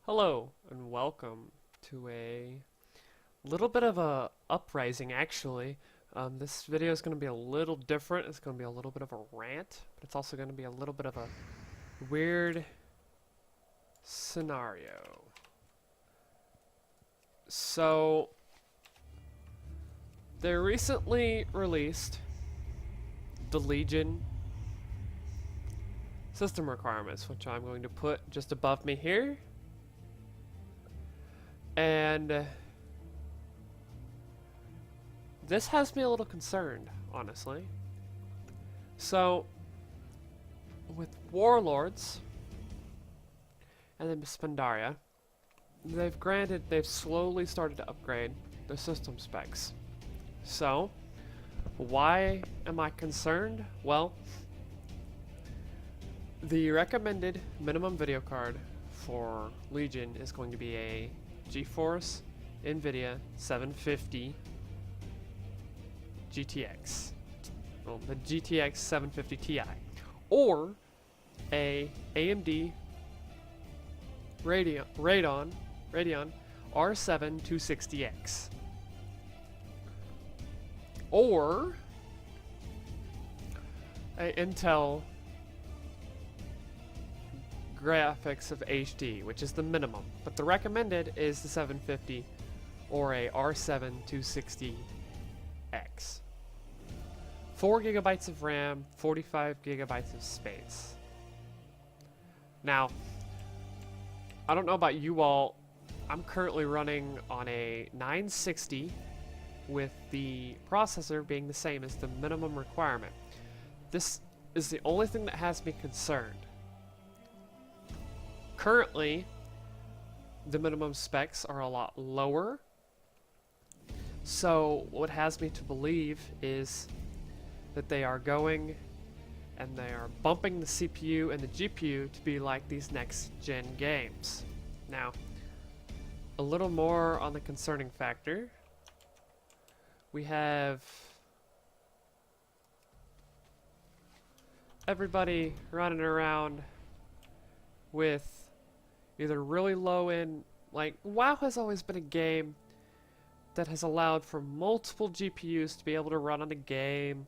Hello and welcome to a little bit of a uprising actually. This video is going to be a little different. It's going to be a little bit of a rant, but it's also going to be a little bit of a weird scenario. So, they recently released the Legion system requirements, which I'm going to put just above me here. And this has me a little concerned, honestly. So, with Warlords and then Spandaria, they've slowly started to upgrade their system specs. So, why am I concerned? Well, the recommended minimum video card for Legion is going to be a GeForce NVIDIA 750 GTX. Well, the GTX 750 Ti. Or a AMD Radeon R7 260X. Or a Intel graphics of HD, which is the minimum, but the recommended is the 750 or a R7 260X. 4 gigabytes of RAM, 45 gigabytes of space. Now, I don't know about you all, I'm currently running on a 960 with the processor being the same as the minimum requirement. This is the only thing that has me concerned. Currently, the minimum specs are a lot lower, so what has me to believe is that they are going and they are bumping the CPU and the GPU to be like these next-gen games. Now, a little more on the concerning factor. We have everybody running around with either really low end, like WoW has always been a game that has allowed for multiple GPUs to be able to run on a game,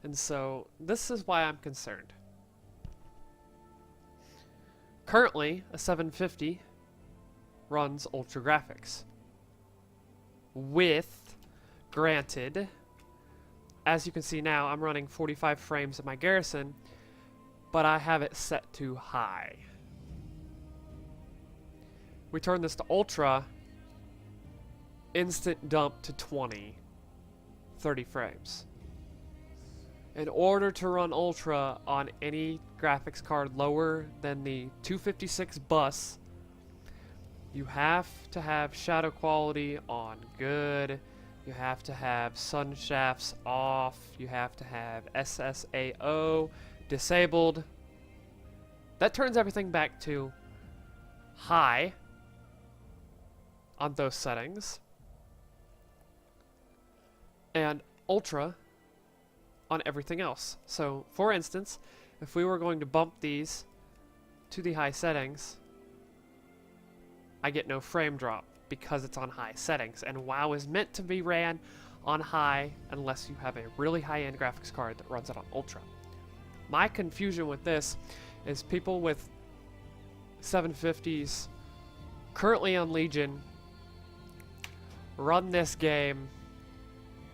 and so this is why I'm concerned. Currently, a 750 runs ultra graphics with, granted, as you can see now, I'm running 45 frames in my Garrison, but I have it set to high. We turn this to Ultra, instant dump to 20, 30 frames. In order to run Ultra on any graphics card lower than the 256 bus, you have to have shadow quality on good, you have to have sun shafts off, you have to have SSAO disabled. That turns everything back to high on those settings, and ultra on everything else. So, for instance, if we were going to bump these to the high settings, I get no frame drop because it's on high settings, and WoW is meant to be ran on high unless you have a really high-end graphics card that runs it on ultra. My confusion with this is people with 750s currently on Legion run this game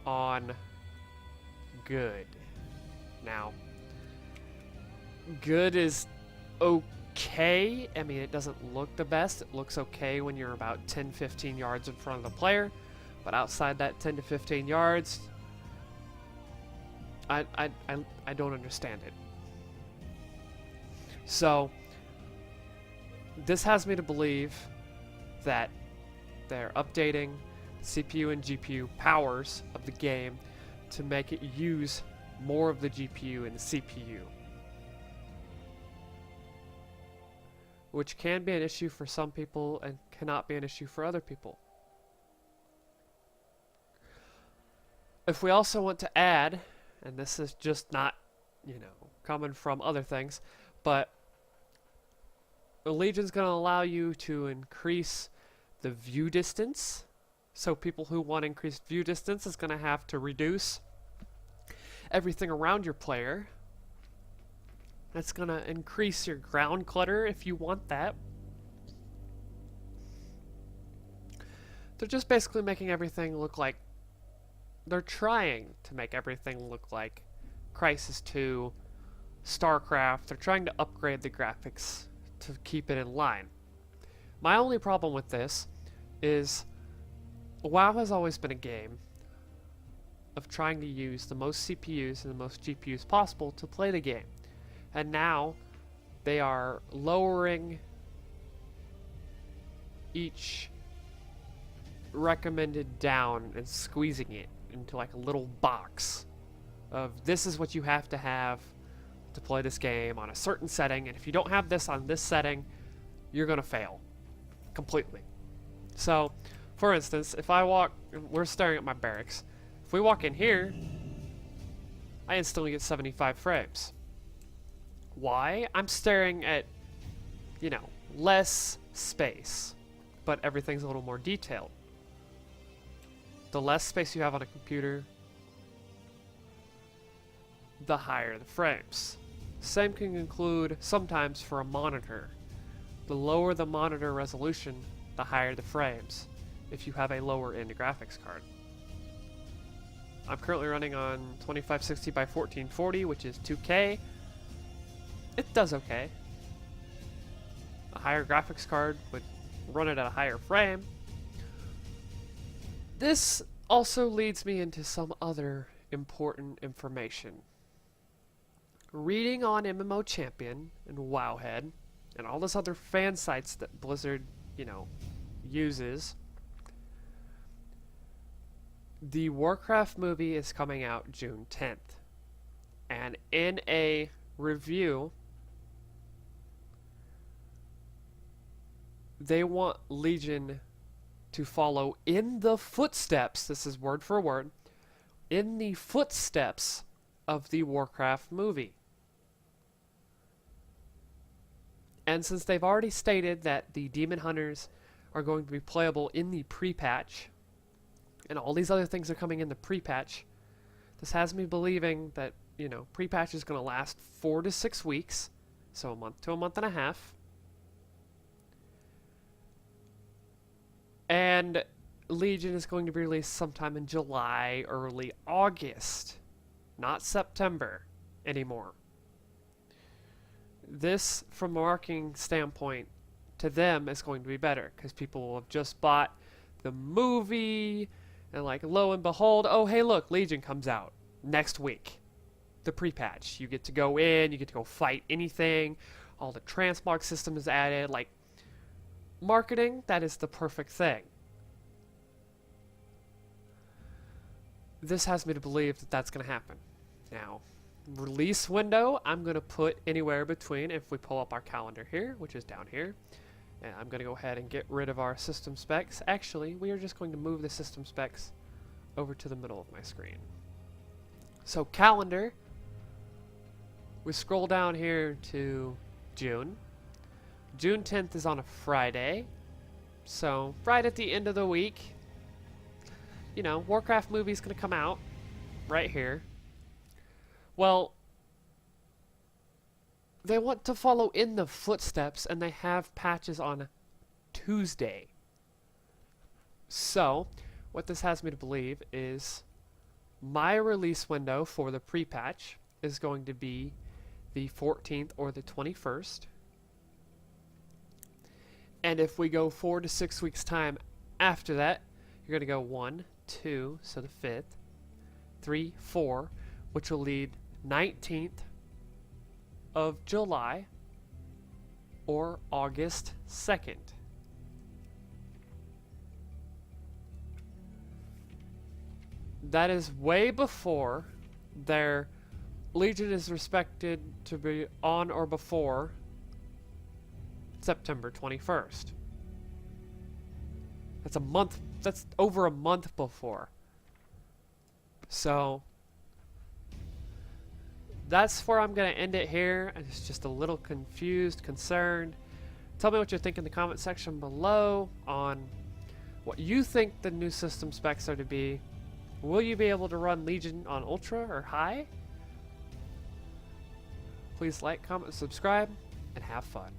on good. Now, good is okay. I mean, it doesn't look the best. It looks okay when you're about 10-15 yards in front of the player, but outside that 10 to 15 yards, I don't understand it. So, this has me to believe that they're updating CPU and GPU powers of the game to make it use more of the GPU and the CPU, which can be an issue for some people and cannot be an issue for other people. If we also want to add, and this is just not, coming from other things, but Legion's going to allow you to increase the view distance. So people who want increased view distance is going to have to reduce everything around your player. That's going to increase your ground clutter if you want that. They're just basically making everything look like... They're trying to make everything look like Crisis 2, StarCraft. They're trying to upgrade the graphics to keep it in line. My only problem with this is WoW has always been a game of trying to use the most CPUs and the most GPUs possible to play the game. And now they are lowering each recommended down and squeezing it into like a little box of this is what you have to play this game on a certain setting, and if you don't have this on this setting, you're gonna fail completely. So, for instance, if I walk, we're staring at my barracks. If we walk in here, I instantly get 75 frames. Why? I'm staring at, you know, less space, but everything's a little more detailed. The less space you have on a computer, the higher the frames. Same can include sometimes for a monitor. The lower the monitor resolution, the higher the frames if you have a lower end graphics card. I'm currently running on 2560 by 1440, which is 2K. It does okay. A higher graphics card would run it at a higher frame. This also leads me into some other important information. Reading on MMO Champion and Wowhead and all those other fan sites that Blizzard, you know, uses, the Warcraft movie is coming out June 10th. And in a review, they want Legion to follow in the footsteps, this is word for word, in the footsteps of the Warcraft movie. And since they've already stated that the Demon Hunters are going to be playable in the pre-patch, and all these other things are coming in the pre-patch, this has me believing that, you know, pre-patch is going to last 4 to 6 weeks, so a month to a month and a half. And Legion is going to be released sometime in July, early August, not September anymore. This, from a marketing standpoint, to them is going to be better, because people will have just bought the movie, and like, lo and behold, oh hey look, Legion comes out next week. The pre-patch. You get to go in, you get to go fight anything, all the transmog system is added, like, marketing, that is the perfect thing. This has me to believe that that's going to happen. Now, release window, I'm going to put anywhere between, if we pull up our calendar here, which is down here, and I'm going to go ahead and get rid of our system specs. Actually, we are just going to move the system specs over to the middle of my screen. So calendar, we scroll down here to June. June 10th is on a Friday, so right at the end of the week, you know, Warcraft movie's gonna come out right here. Well, they want to follow in the footsteps, and they have patches on Tuesday. So, what this has me to believe is my release window for the pre-patch is going to be the 14th or the 21st. And if we go 4 to 6 weeks time after that, you're going to go 1, 2, so the 5th, 3, 4, which will lead 19th of July or August 2nd. That is way before their Legion is expected to be on or before September 21st. That's a month, that's over a month before. So, that's where I'm going to end it here. I'm just a little confused, concerned. Tell me what you think in the comment section below on what you think the new system specs are to be. Will you be able to run Legion on Ultra or High? Please like, comment, subscribe, and have fun.